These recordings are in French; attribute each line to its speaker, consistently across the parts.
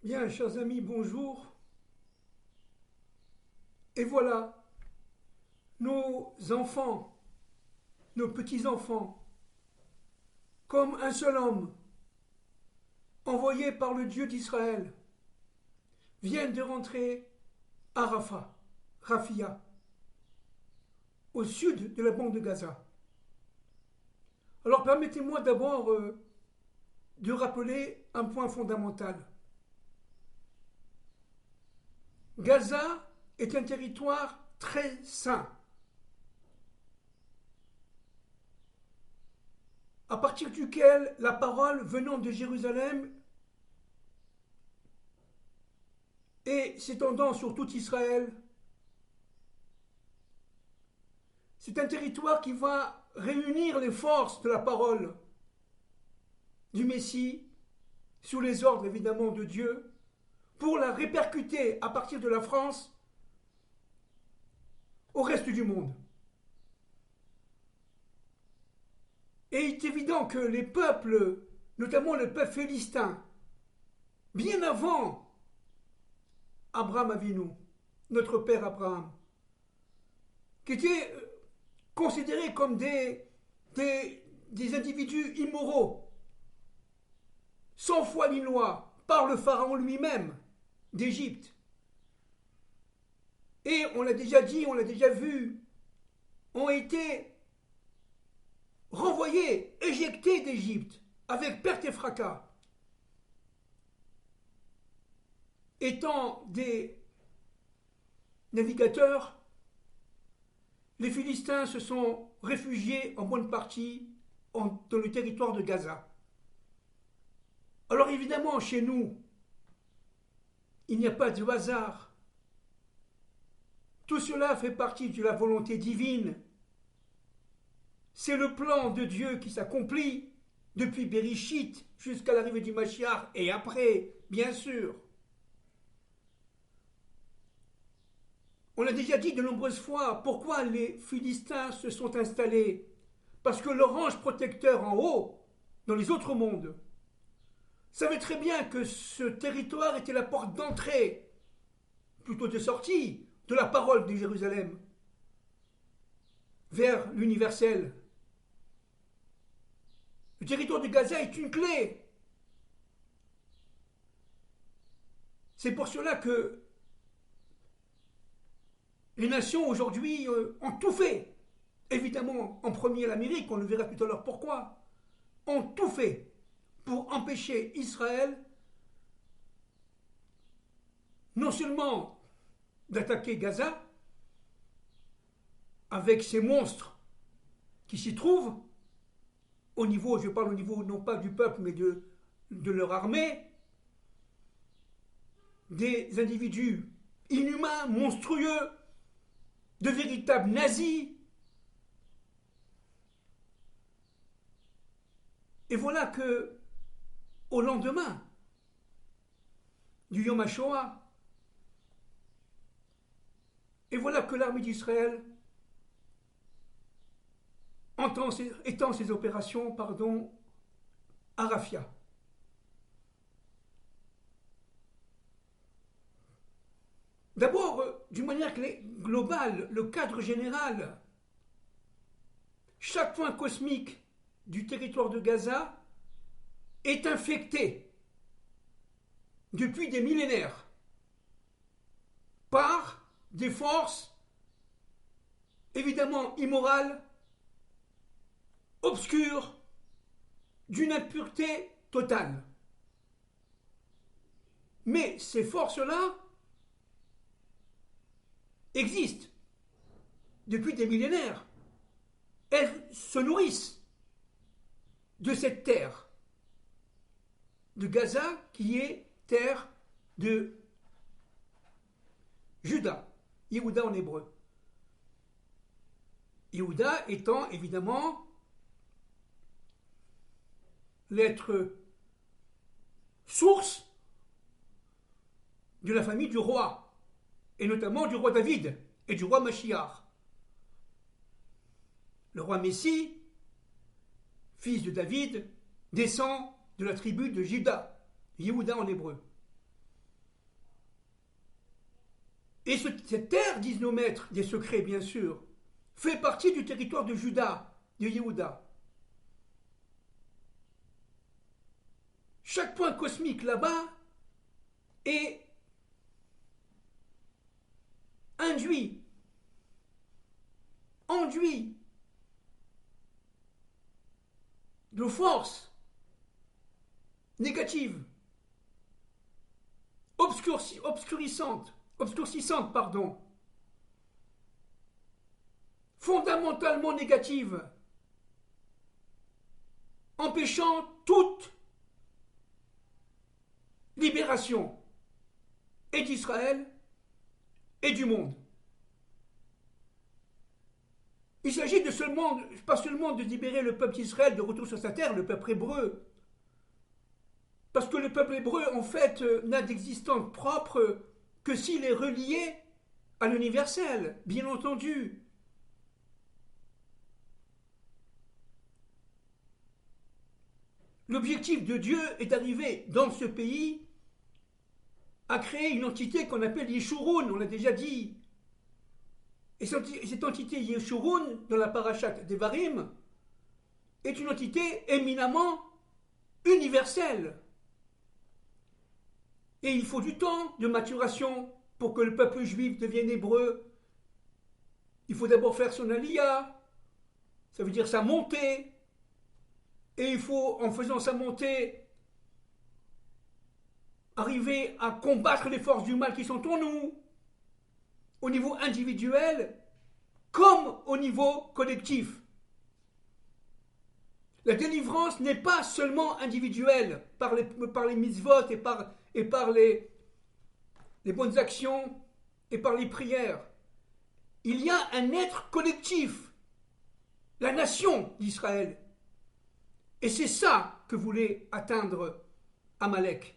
Speaker 1: Bien, chers amis, bonjour. Et voilà, nos enfants, nos petits-enfants, comme un seul homme, envoyé par le Dieu d'Israël, viennent de rentrer à Rafia, au sud de la bande de Gaza. Alors permettez-moi d'abord de rappeler un point fondamental. Gaza est un territoire très saint. À partir duquel la parole venant de Jérusalem et s'étendant sur tout Israël, c'est un territoire qui va réunir les forces de la parole du Messie, sous les ordres évidemment de Dieu, pour la répercuter à partir de la France au reste du monde. Et il est évident que les peuples, notamment le peuple philistin, bien avant Abraham Avinu, notre père Abraham, qui étaient considérés comme des individus immoraux, sans foi ni loi, par le pharaon lui-même d'Égypte. Et on l'a déjà dit, on l'a déjà vu, ont été renvoyés, éjectés d'Égypte, avec perte et fracas. Étant des navigateurs, les Philistins se sont réfugiés en bonne partie dans le territoire de Gaza. Alors évidemment, chez nous, il n'y a pas de hasard. Tout cela fait partie de la volonté divine. C'est le plan de Dieu qui s'accomplit depuis Bereshit jusqu'à l'arrivée du Mashiach et après, bien sûr. On a déjà dit de nombreuses fois pourquoi les Philistins se sont installés. Parce que leur ange protecteur en haut, dans les autres mondes, savait très bien que ce territoire était la porte d'entrée, plutôt de sortie, de la parole de Jérusalem vers l'universel. Le territoire de Gaza est une clé. C'est pour cela que les nations aujourd'hui ont tout fait. Évidemment, en premier l'Amérique, on le verra tout à l'heure pourquoi, ont tout fait pour empêcher Israël non seulement d'attaquer Gaza avec ces monstres qui s'y trouvent, au niveau, je parle au niveau non pas du peuple mais de leur armée, des individus inhumains, monstrueux, de véritables nazis. Et voilà que, au lendemain du Yom HaShoah, et voilà que l'armée d'Israël étend ses opérations à Rafia. D'abord, d'une manière globale, le cadre général, chaque point cosmique du territoire de Gaza est infecté depuis des millénaires par des forces évidemment immorales, obscures, d'une impureté totale. Mais ces forces-là existent depuis des millénaires. Elles se nourrissent de cette terre de Gaza qui est terre de Juda, Yehuda en hébreu. Yehuda étant évidemment l'être source de la famille du roi, et notamment du roi David et du roi Mashiach. Le roi Messie, fils de David, descend de la tribu de Juda, Yehuda en hébreu. Et cette terre, disent nos maîtres, des secrets bien sûr, fait partie du territoire de Juda, de Yehuda. Chaque point cosmique là-bas est induit, enduit de force négative, obscurcissante, fondamentalement négative, empêchant toute libération et d'Israël et du monde. Il s'agit de seulement, pas seulement de libérer le peuple d'Israël de retour sur sa terre, le peuple hébreu, parce que le peuple hébreu, en fait, n'a d'existence propre que s'il est relié à l'universel, bien entendu. L'objectif de Dieu est d'arriver dans ce pays à créer une entité qu'on appelle Yeshurun, on l'a déjà dit. Et cette entité Yeshurun, dans la parachate d'Evarim, est une entité éminemment universelle. Et il faut du temps de maturation pour que le peuple juif devienne hébreu. Il faut d'abord faire son aliyah, ça veut dire sa montée. Et il faut, en faisant sa montée, arriver à combattre les forces du mal qui sont en nous, au niveau individuel, comme au niveau collectif. La délivrance n'est pas seulement individuelle, par les mitzvot et par les bonnes actions et par les prières. Il y a un être collectif, la nation d'Israël. Et c'est ça que voulait atteindre Amalek.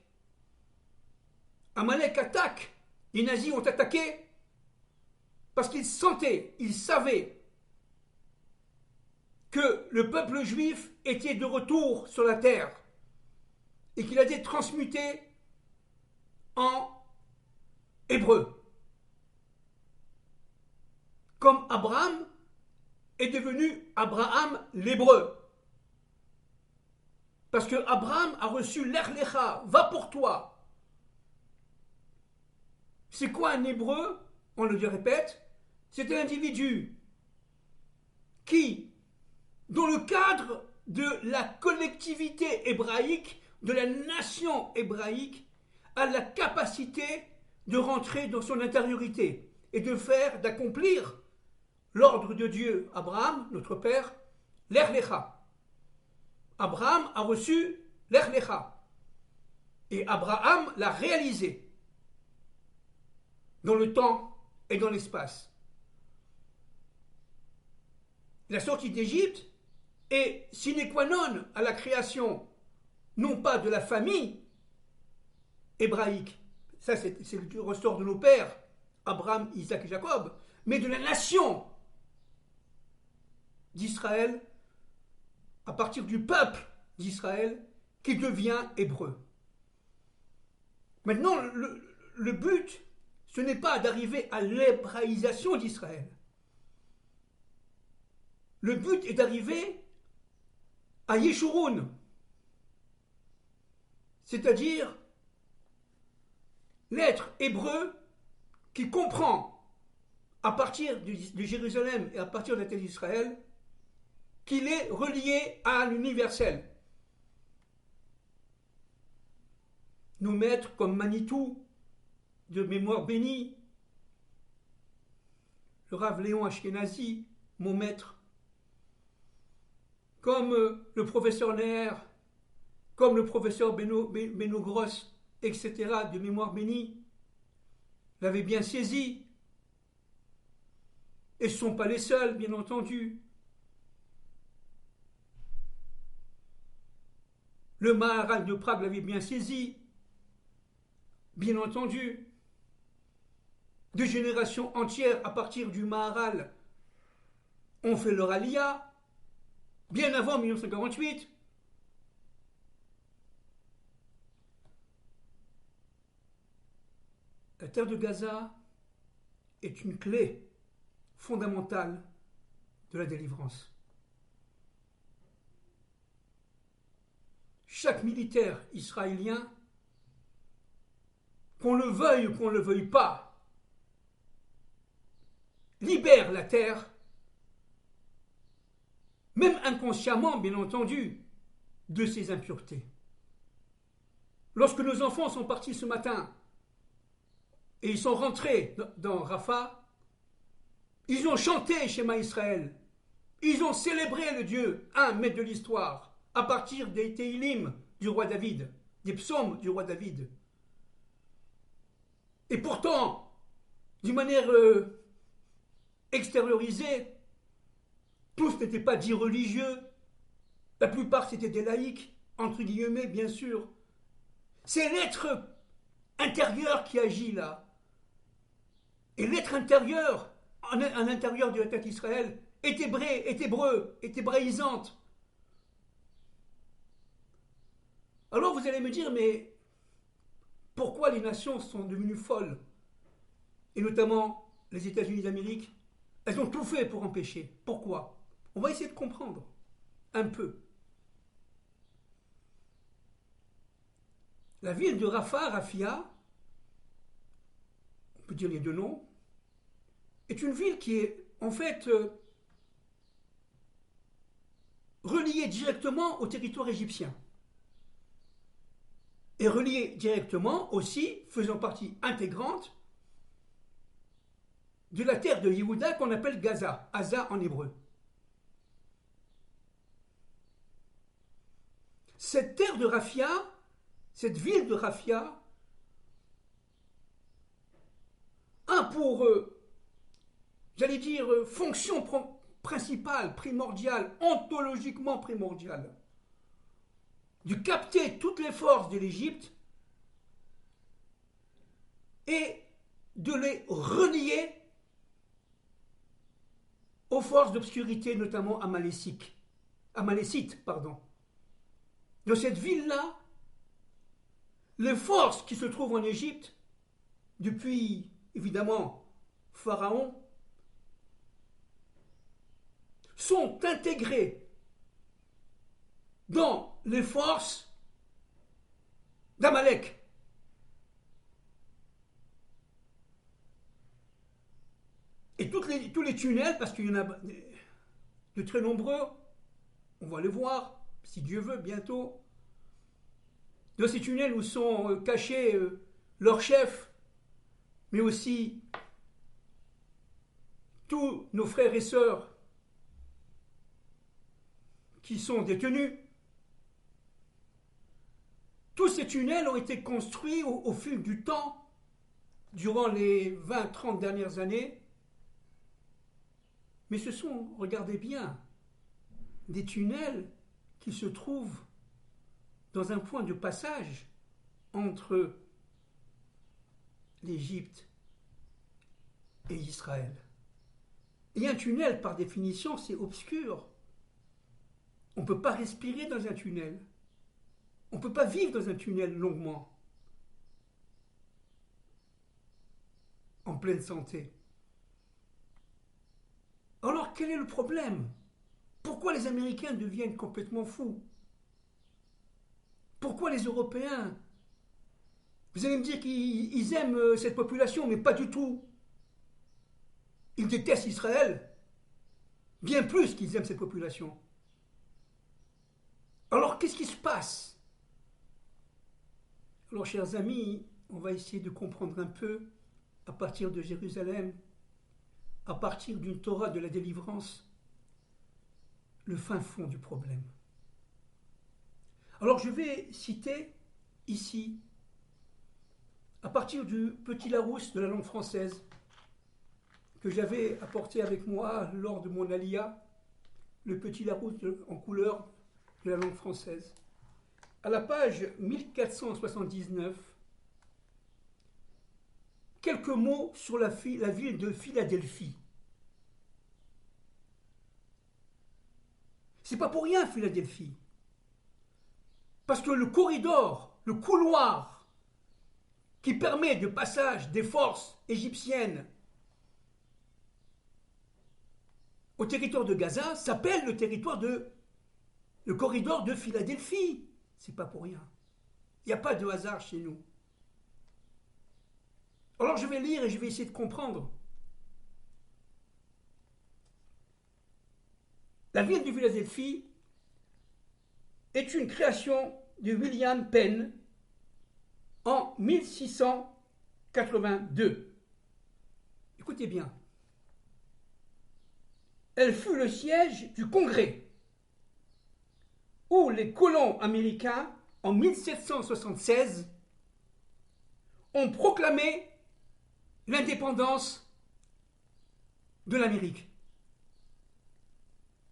Speaker 1: Amalek attaque. Les nazis ont attaqué parce qu'ils sentaient, ils savaient que le peuple juif était de retour sur la terre et qu'il a été transmuté en hébreu. Comme Abraham est devenu Abraham l'hébreu. Parce que Abraham a reçu l'Erlecha, va pour toi. C'est quoi un hébreu? On le répète, c'est un individu qui, dans le cadre de la collectivité hébraïque, de la nation hébraïque, a la capacité de rentrer dans son intériorité et d'accomplir l'ordre de Dieu, Abraham, notre père, l'Erlecha. Abraham a reçu l'Erlecha. Et Abraham l'a réalisé dans le temps et dans l'espace. La sortie d'Égypte est sine qua non à la création, non pas de la famille hébraïque, ça c'est le ressort de nos pères, Abraham, Isaac et Jacob, mais de la nation d'Israël, à partir du peuple d'Israël qui devient hébreu. Maintenant, le but, ce n'est pas d'arriver à l'hébraïsation d'Israël. Le but est d'arriver à Yeshurun, c'est-à-dire l'être hébreu qui comprend à partir de Jérusalem et à partir de la terre d'Israël qu'il est relié à l'universel. Nos maîtres comme Manitou, de mémoire bénie, le Rav Léon Ashkenazi, mon maître, comme le professeur Neher, comme le professeur Beno Gross, etc., de mémoire bénie, l'avaient bien saisi. Et ce ne sont pas les seuls, bien entendu. Le Maharal de Prague l'avait bien saisi, bien entendu. Deux générations entières à partir du Maharal ont fait leur aliyah, bien avant 1948. La terre de Gaza est une clé fondamentale de la délivrance. Chaque militaire israélien, qu'on le veuille ou qu'on ne le veuille pas, libère la terre, même inconsciemment, bien entendu, de ses impuretés. Lorsque nos enfants sont partis ce matin et ils sont rentrés dans Rafah, ils ont chanté Shema Israël, ils ont célébré le Dieu, un maître de l'histoire, à partir des Teilim du roi David, des psaumes du roi David. Et pourtant, d'une manière extériorisée, tous n'étaient pas dits religieux, la plupart c'était des laïcs, entre guillemets bien sûr. C'est l'être intérieur qui agit là. Et l'être intérieur, en l'intérieur de la tête d'Israël, est hébreu, est hébraïsante. Alors vous allez me dire, mais pourquoi les nations sont devenues folles? Et notamment les États-Unis d'Amérique, elles ont tout fait pour empêcher. Pourquoi? On va essayer de comprendre un peu. La ville de Rafah, on peut dire les deux noms, est une ville qui est en fait reliée directement au territoire égyptien. Et reliée directement aussi, faisant partie intégrante de la terre de Yehuda qu'on appelle Gaza, Gaza en hébreu. Cette terre de Rafia, cette ville de Rafia, a pour, j'allais dire, fonction principale, primordiale, ontologiquement primordiale, de capter toutes les forces de l'Égypte et de les relier aux forces d'obscurité, notamment amalécites. Dans cette ville-là, les forces qui se trouvent en Égypte, depuis évidemment Pharaon, sont intégrées dans les forces d'Amalek. Et tous les tunnels, parce qu'il y en a de très nombreux, on va les voir, si Dieu veut, bientôt. Dans ces tunnels où sont cachés leurs chefs, mais aussi tous nos frères et sœurs qui sont détenus. Tous ces tunnels ont été construits au fil du temps, durant les 20-30 dernières années, mais ce sont, regardez bien, des tunnels qui se trouvent dans un point de passage entre l'Égypte et Israël. Et un tunnel, par définition, c'est obscur. On ne peut pas respirer dans un tunnel. On ne peut pas vivre dans un tunnel longuement, en pleine santé. Alors, quel est le problème? Pourquoi les Américains deviennent complètement fous? Pourquoi les Européens? Vous allez me dire qu'ils aiment cette population, mais pas du tout. Ils détestent Israël, bien plus qu'ils aiment cette population. Alors, qu'est-ce qui se passe? Alors, chers amis, on va essayer de comprendre un peu, à partir de Jérusalem, à partir d'une Torah de la délivrance, le fin fond du problème. Alors, je vais citer ici, à partir du petit Larousse de la langue française, que j'avais apporté avec moi lors de mon alia, le petit Larousse en couleur de la langue française. À la page 1479, quelques mots sur la ville de Philadelphie. C'est pas pour rien Philadelphie. Parce que le corridor, le couloir qui permet de passage des forces égyptiennes au territoire de Gaza s'appelle le corridor de Philadelphie. C'est pas pour rien. Il n'y a pas de hasard chez nous. Alors je vais lire et je vais essayer de comprendre. La ville de Philadelphie est une création de William Penn en 1682. Écoutez bien. Elle fut le siège du Congrès, où les colons américains, en 1776, ont proclamé l'indépendance de l'Amérique.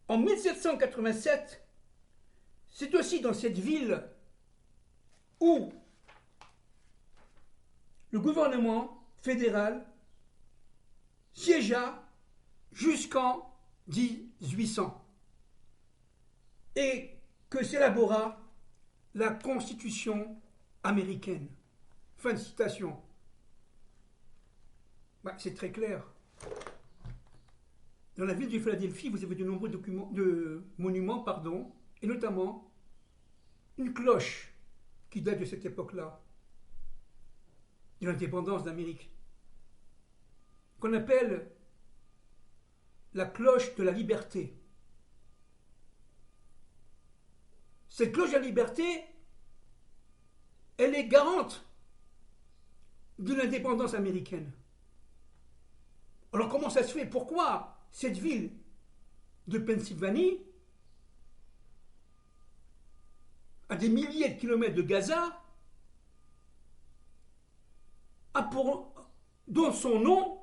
Speaker 1: En 1787, c'est aussi dans cette ville où le gouvernement fédéral siégea jusqu'en 1800 et que s'élabora la Constitution américaine. Fin de citation. C'est très clair. Dans la ville de Philadelphie, vous avez de nombreux monuments, et notamment une cloche qui date de cette époque-là, de l'indépendance d'Amérique, qu'on appelle la cloche de la liberté. Cette cloche de la liberté, elle est garante de l'indépendance américaine. Alors comment ça se fait? Pourquoi cette ville de Pennsylvanie, à des milliers de kilomètres de Gaza, donne son nom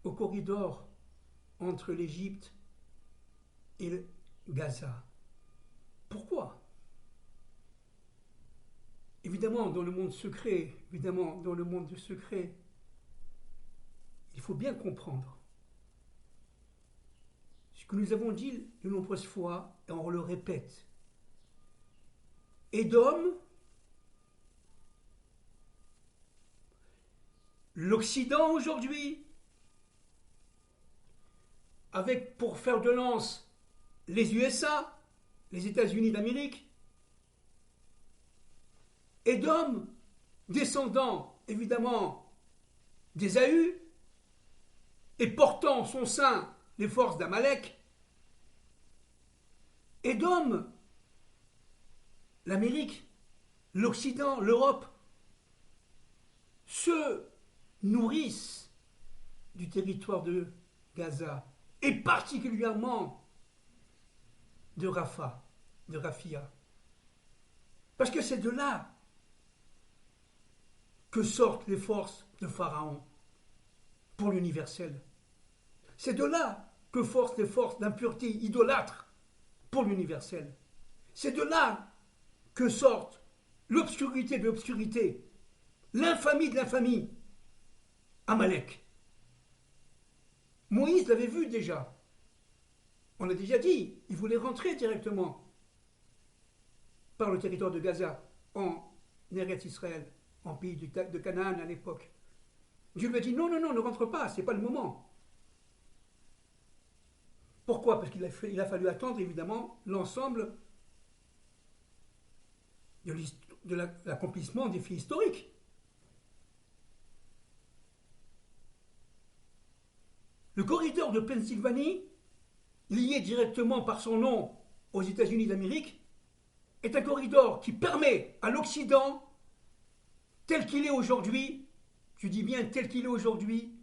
Speaker 1: au corridor entre l'Égypte et le Gaza? Pourquoi? Évidemment, dans le monde secret, il faut bien comprendre ce que nous avons dit de nombreuses fois, et on le répète. Édom, l'Occident aujourd'hui, avec pour fer de lance les USA, les États-Unis d'Amérique, Édom, descendant évidemment d'Ésaü, et portant en son sein les forces d'Amalek, Édom, l'Amérique, l'Occident, l'Europe, se nourrissent du territoire de Gaza, et particulièrement de Rafah, de Rafia. Parce que c'est de là que sortent les forces de Pharaon pour l'universel. C'est de là que sortent les forces d'impureté idolâtre pour l'universel. C'est de là que sortent l'obscurité de l'obscurité, l'infamie de l'infamie, Amalek. Moïse l'avait vu déjà. On a déjà dit, il voulait rentrer directement par le territoire de Gaza, en Eretz Israël, en pays de Canaan à l'époque. Dieu lui a dit non, ne rentre pas, c'est pas le moment. Pourquoi? Parce qu'il a fallu attendre évidemment l'ensemble de l'accomplissement des faits historiques. Le corridor de Pennsylvanie, lié directement par son nom aux États-Unis d'Amérique, est un corridor qui permet à l'Occident, tel qu'il est aujourd'hui, je dis bien tel qu'il est aujourd'hui,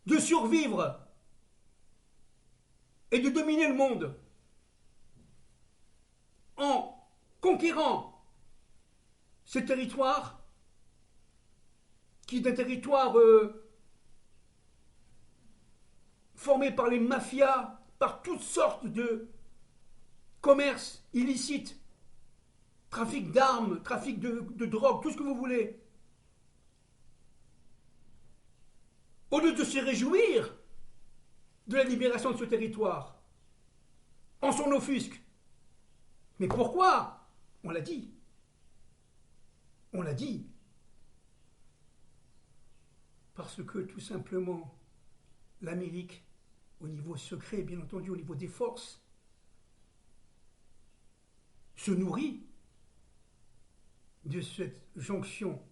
Speaker 1: de survivre et de dominer le monde en conquérant ce territoire qui est un territoire formé par les mafias, par toutes sortes de commerces illicites, trafic d'armes, trafic de drogue, tout ce que vous voulez. Au lieu de se réjouir de la libération de ce territoire, on s'en offusque. Mais pourquoi? On l'a dit. On l'a dit. Parce que tout simplement, l'Amérique au niveau secret, bien entendu, au niveau des forces, se nourrit de cette jonction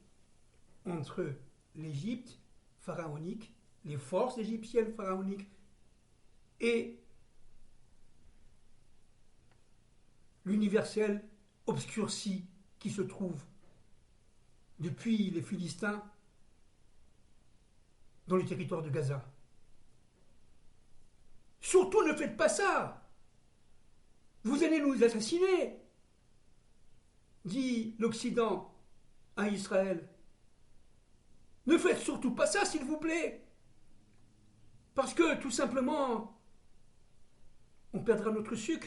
Speaker 1: entre l'Égypte pharaonique, les forces égyptiennes pharaoniques et l'universel obscurci qui se trouve depuis les Philistins dans le territoire de Gaza. Surtout ne faites pas ça. Vous allez nous assassiner, dit l'Occident à Israël. Ne faites surtout pas ça, s'il vous plaît. Parce que, tout simplement, on perdra notre sucre.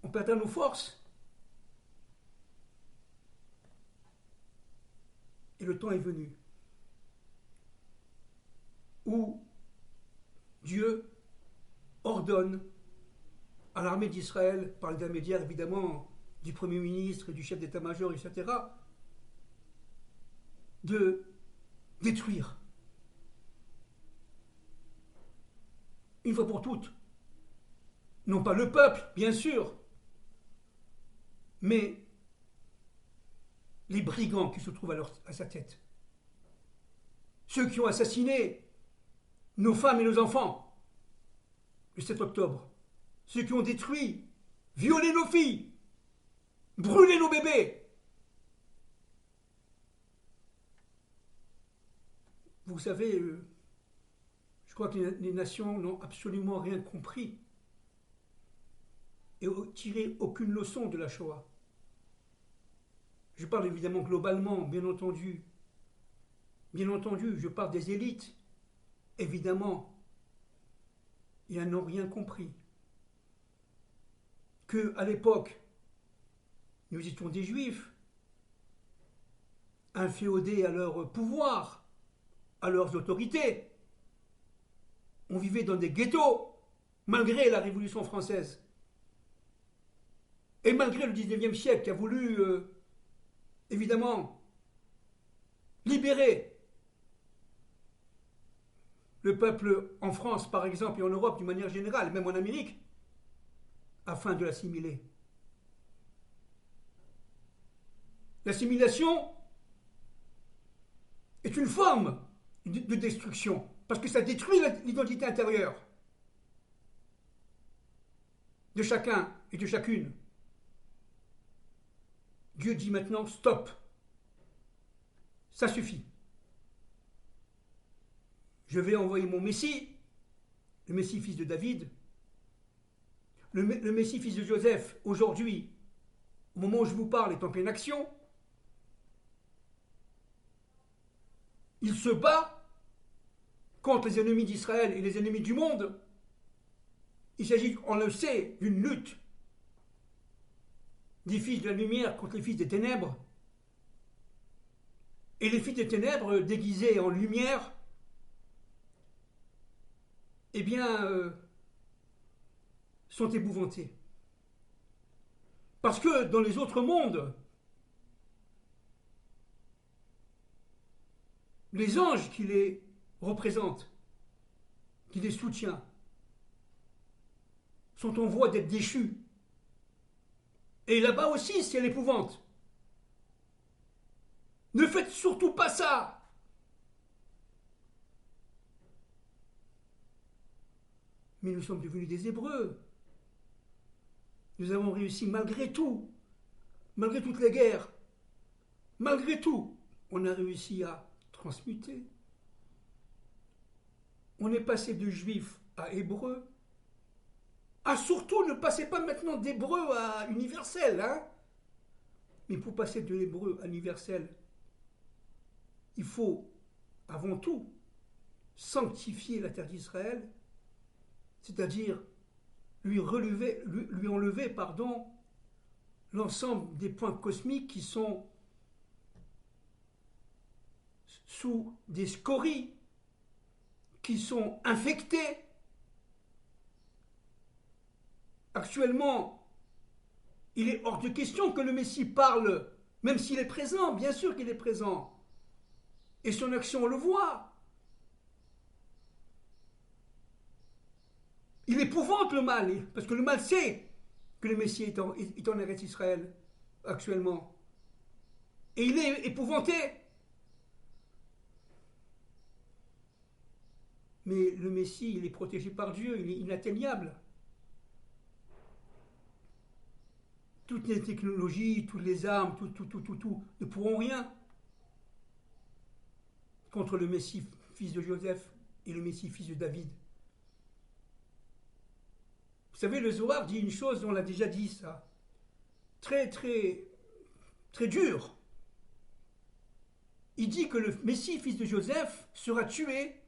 Speaker 1: On perdra nos forces. Et le temps est venu où Dieu ordonne à l'armée d'Israël, par l'intermédiaire évidemment du Premier ministre, du chef d'état-major, etc., de détruire, une fois pour toutes, non pas le peuple, bien sûr, mais les brigands qui se trouvent à sa tête. Ceux qui ont assassiné nos femmes et nos enfants le 7 octobre. Ceux qui ont détruit, violé nos filles, brûlé nos bébés. Vous savez, je crois que les nations n'ont absolument rien compris et tiré aucune leçon de la Shoah. Je parle évidemment globalement, bien entendu. Bien entendu, je parle des élites. Évidemment, ils n'ont rien compris. Qu'à l'époque, nous étions des juifs, inféodés à leur pouvoir, à leurs autorités. On vivait dans des ghettos, malgré la Révolution française. Et malgré le 19e siècle qui a voulu, évidemment, libérer le peuple en France, par exemple, et en Europe d'une manière générale, même en Amérique, afin de l'assimiler. L'assimilation est une forme de destruction, parce que ça détruit l'identité intérieure de chacun et de chacune. Dieu dit maintenant, stop, ça suffit. Je vais envoyer mon Messie, le Messie fils de David, le Messie fils de Joseph, aujourd'hui, au moment où je vous parle, est en pleine action. Il se bat contre les ennemis d'Israël et les ennemis du monde. Il s'agit, on le sait, d'une lutte des fils de la lumière contre les fils des ténèbres. Et les fils des ténèbres, déguisés en lumière, eh bien, sont épouvantés. Parce que dans les autres mondes, les anges qui les représentent, qui les soutiennent, sont en voie d'être déchus. Et là-bas aussi, c'est l'épouvante. Ne faites surtout pas ça. Mais nous sommes devenus des Hébreux. Nous avons réussi malgré tout, malgré toutes les guerres, malgré tout, on a réussi à transmuter. On est passé de juifs à hébreux. Ah, surtout, ne passez pas maintenant d'hébreu à universel, hein. Mais pour passer de l'hébreu à universel, il faut, avant tout, sanctifier la terre d'Israël, c'est-à-dire lui enlever l'ensemble des points cosmiques qui sont sous des scories, qui sont infectés. Actuellement, il est hors de question que le Messie parle, même s'il est présent, bien sûr qu'il est présent. Et son action, on le voit. Il épouvante le mal, parce que le mal sait que le Messie est en Eretz Israël actuellement. Et il est épouvanté. Mais le Messie, il est protégé par Dieu, il est inatteignable. Toutes les technologies, toutes les armes, tout ne pourront rien contre le Messie, fils de Joseph, et le Messie, fils de David. Vous savez, le Zohar dit une chose, on l'a déjà dit ça, très très très dur. Il dit que le Messie, fils de Joseph, sera tué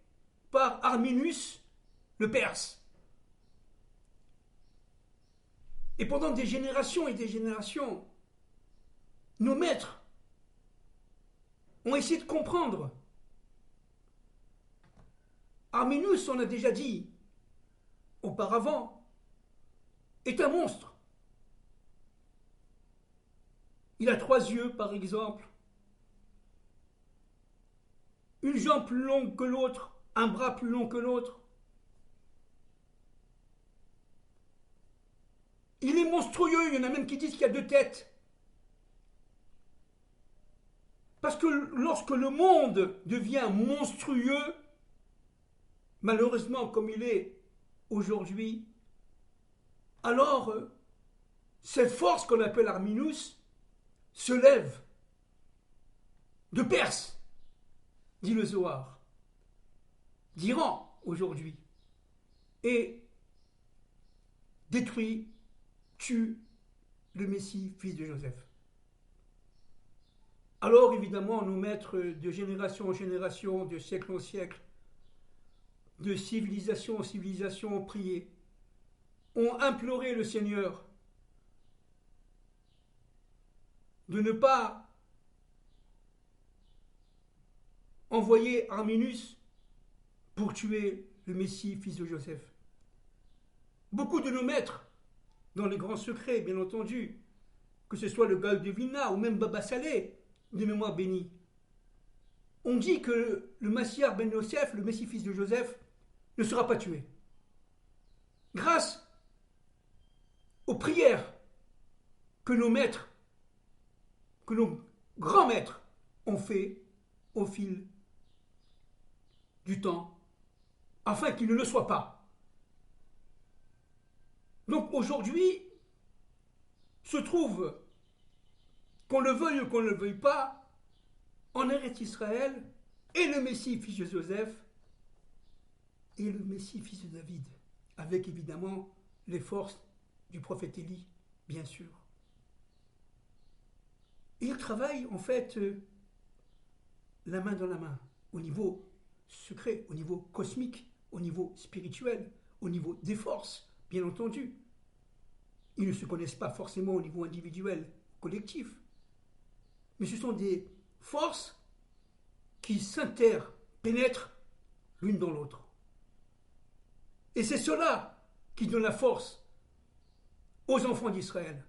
Speaker 1: par Arminus, le Perse. Et pendant des générations et des générations, nos maîtres ont essayé de comprendre. Arminus, on a déjà dit auparavant, est un monstre. Il a 3 yeux, par exemple, une jambe plus longue que l'autre, un bras plus long que l'autre. Il est monstrueux, il y en a même qui disent qu'il y a 2 têtes. Parce que lorsque le monde devient monstrueux, malheureusement comme il est aujourd'hui, alors cette force qu'on appelle Arminus se lève de Perse, dit le Zohar, d'Iran aujourd'hui, et détruit, tue le Messie, fils de Joseph. Alors évidemment, nos maîtres de génération en génération, de siècle en siècle, de civilisation en civilisation ont prié, ont imploré le Seigneur de ne pas envoyer Arminus pour tuer le Messie, fils de Joseph. Beaucoup de nos maîtres, dans les grands secrets, bien entendu, que ce soit le Gaon de Vilna ou même Baba Saleh, de mémoire bénie, ont dit que le Massiar ben Yosef, le Messie, fils de Joseph, ne sera pas tué. Grâce aux prières que nos maîtres, que nos grands maîtres ont fait au fil du temps, afin qu'il ne le soit pas. Donc aujourd'hui, se trouve, qu'on le veuille ou qu'on ne le veuille pas, en Eretz Israël, et le Messie, fils de Joseph, et le Messie, fils de David, avec évidemment les forces du prophète Élie, bien sûr. Il travaille en fait la main dans la main, au niveau secret, au niveau cosmique, au niveau spirituel, au niveau des forces, bien entendu. Ils ne se connaissent pas forcément au niveau individuel, collectif, mais ce sont des forces qui s'interpénètrent l'une dans l'autre. Et c'est cela qui donne la force aux enfants d'Israël,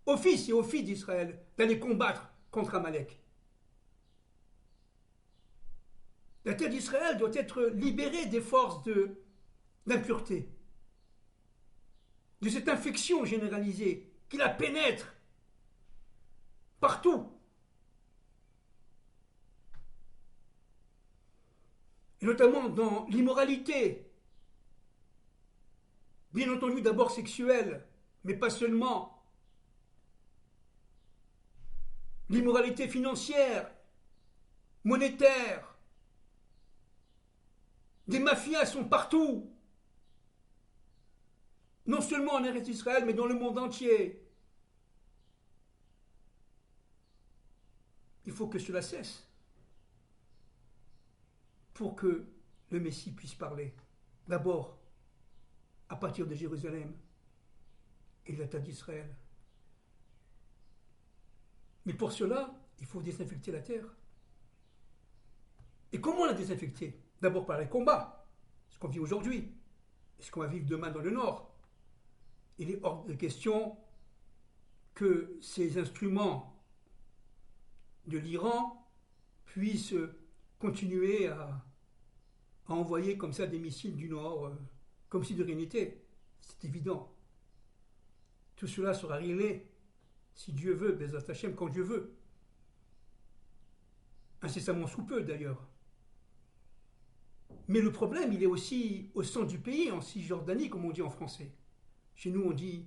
Speaker 1: aux fils et aux filles d'Israël, d'aller combattre contre Amalek. La terre d'Israël doit être libérée des forces d'impureté, de cette infection généralisée qui la pénètre partout. Et notamment dans l'immoralité, bien entendu d'abord sexuelle, mais pas seulement. L'immoralité financière, monétaire. Des mafias sont partout. Non seulement en Eretz Israël, mais dans le monde entier. Il faut que cela cesse pour que le Messie puisse parler. D'abord, à partir de Jérusalem et de la terre d'Israël. Mais pour cela, il faut désinfecter la terre. Et comment la désinfecter? D'abord par les combats, ce qu'on vit aujourd'hui, et ce qu'on va vivre demain dans le Nord. Il est hors de question que ces instruments de l'Iran puissent continuer à envoyer comme ça des missiles du Nord comme si de rien n'était. C'est évident. Tout cela sera réglé, si Dieu veut, Bezrat Hashem, quand Dieu veut. Incessamment sous peu d'ailleurs. Mais le problème, il est aussi au centre du pays, en Cisjordanie, comme on dit en français. Chez nous, on dit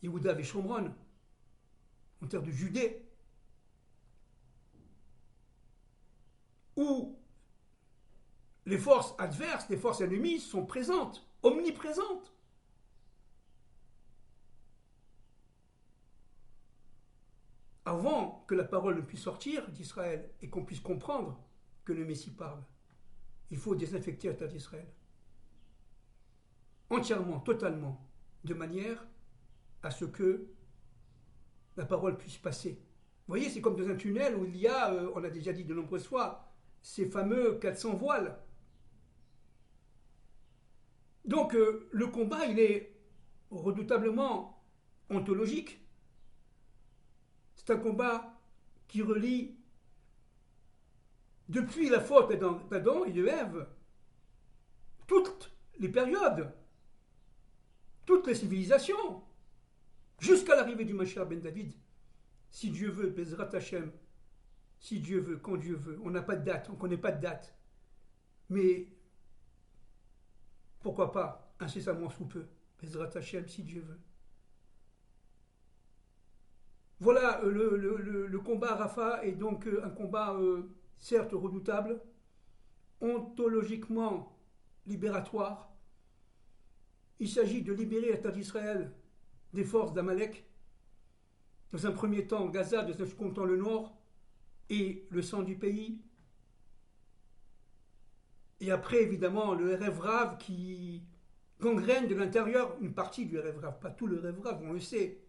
Speaker 1: Yehuda et Shomron, en terre de Judée, où les forces adverses, les forces ennemies sont présentes, omniprésentes. Avant que la parole ne puisse sortir d'Israël et qu'on puisse comprendre que le Messie parle, il faut désinfecter la terre d'Israël. Entièrement, totalement, de manière à ce que la parole puisse passer. Vous voyez, c'est comme dans un tunnel où il y a, on l'a déjà dit de nombreuses fois, ces fameux 400 voiles. Donc le combat, il est redoutablement ontologique. C'est un combat qui relie depuis la faute d'Adam et de Ève toutes les périodes, toutes les civilisations, jusqu'à l'arrivée du Mashiach ben David. Si Dieu veut, Bezrat Hashem, si Dieu veut, quand Dieu veut. On n'a pas de date, on ne connaît pas de date. Mais pourquoi pas, incessamment sous peu, Bezrat Hashem, si Dieu veut. Voilà, le combat à Rafah est donc un combat certes redoutable, ontologiquement libératoire. Il s'agit de libérer la terre d'Israël des forces d'Amalek. Dans un premier temps, Gaza, dans un second temps, le nord et le sang du pays. Et après, évidemment, le Erev Rav qui gangrène de l'intérieur, une partie du Erev Rav, pas tout le Erev Rav, on le sait,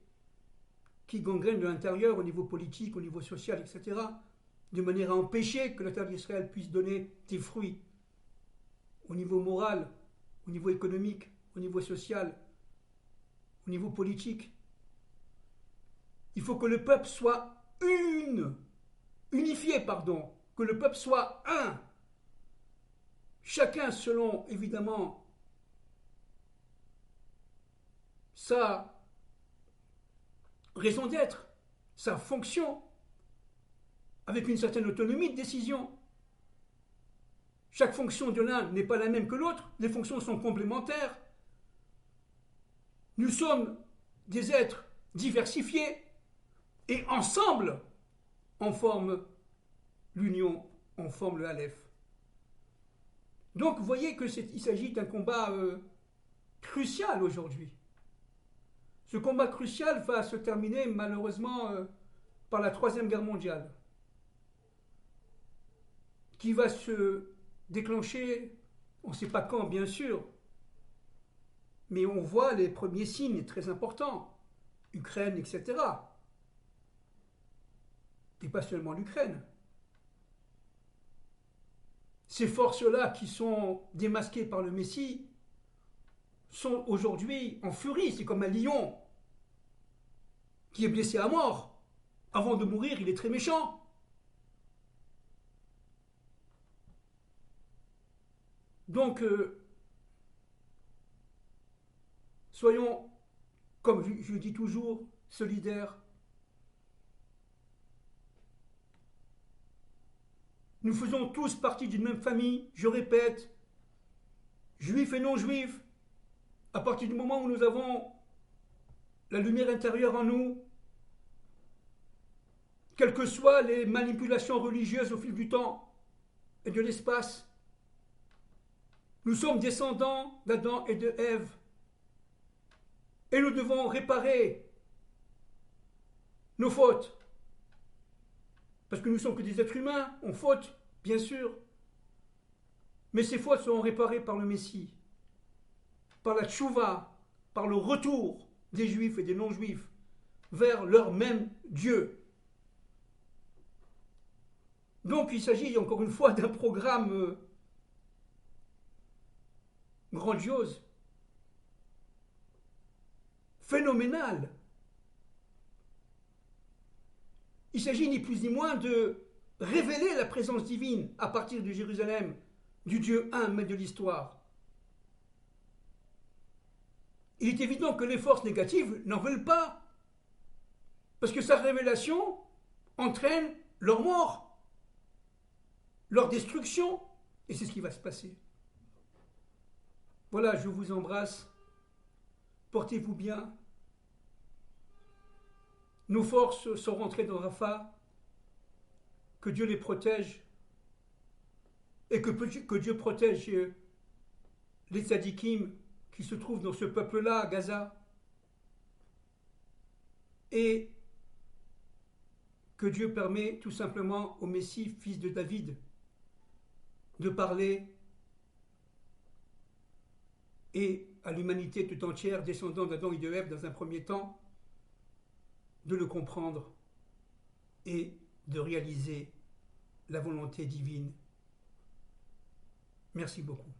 Speaker 1: qui gangrène de l'intérieur au niveau politique, au niveau social, etc., de manière à empêcher que la terre d'Israël puisse donner des fruits au niveau moral, au niveau économique, au niveau social, au niveau politique. Il faut que le peuple soit unifié, que le peuple soit un. Chacun selon, évidemment, sa raison d'être, sa fonction, avec une certaine autonomie de décision. Chaque fonction de l'un n'est pas la même que l'autre, les fonctions sont complémentaires. Nous sommes des êtres diversifiés et ensemble, on forme l'union, on forme le Aleph. Donc vous voyez qu'il s'agit d'un combat crucial aujourd'hui. Ce combat crucial va se terminer malheureusement par la Troisième Guerre mondiale, qui va se déclencher, on ne sait pas quand bien sûr, mais on voit les premiers signes très importants, Ukraine, etc. Et pas seulement l'Ukraine. Ces forces-là qui sont démasquées par le Messie sont aujourd'hui en furie. C'est comme un lion qui est blessé à mort. Avant de mourir, il est très méchant. Donc, soyons, comme je dis toujours, solidaires. Nous faisons tous partie d'une même famille, je répète, juifs et non-juifs. À partir du moment où nous avons la lumière intérieure en nous, quelles que soient les manipulations religieuses au fil du temps et de l'espace, nous sommes descendants d'Adam et de Ève. Et nous devons réparer nos fautes. Parce que nous ne sommes que des êtres humains, on faute, bien sûr. Mais ces fautes seront réparées par le Messie, par la tchouva, par le retour des juifs et des non-juifs vers leur même Dieu. Donc il s'agit encore une fois d'un programme grandiose, phénoménal. Il s'agit ni plus ni moins de révéler la présence divine à partir de Jérusalem, du Dieu un, maître de l'histoire. il est évident que les forces négatives n'en veulent pas. Parce que sa révélation entraîne leur mort, leur destruction. Et c'est ce qui va se passer. Voilà, je vous embrasse. Portez-vous bien. Nos forces sont rentrées dans Rafah. Que Dieu les protège. Et que Dieu protège les tzadikim qui se trouvent dans ce peuple-là, à Gaza. Et que Dieu permet tout simplement au Messie, fils de David, de parler et à l'humanité tout entière, descendant d'Adam et de Ève dans un premier temps, de le comprendre et de réaliser la volonté divine. Merci beaucoup.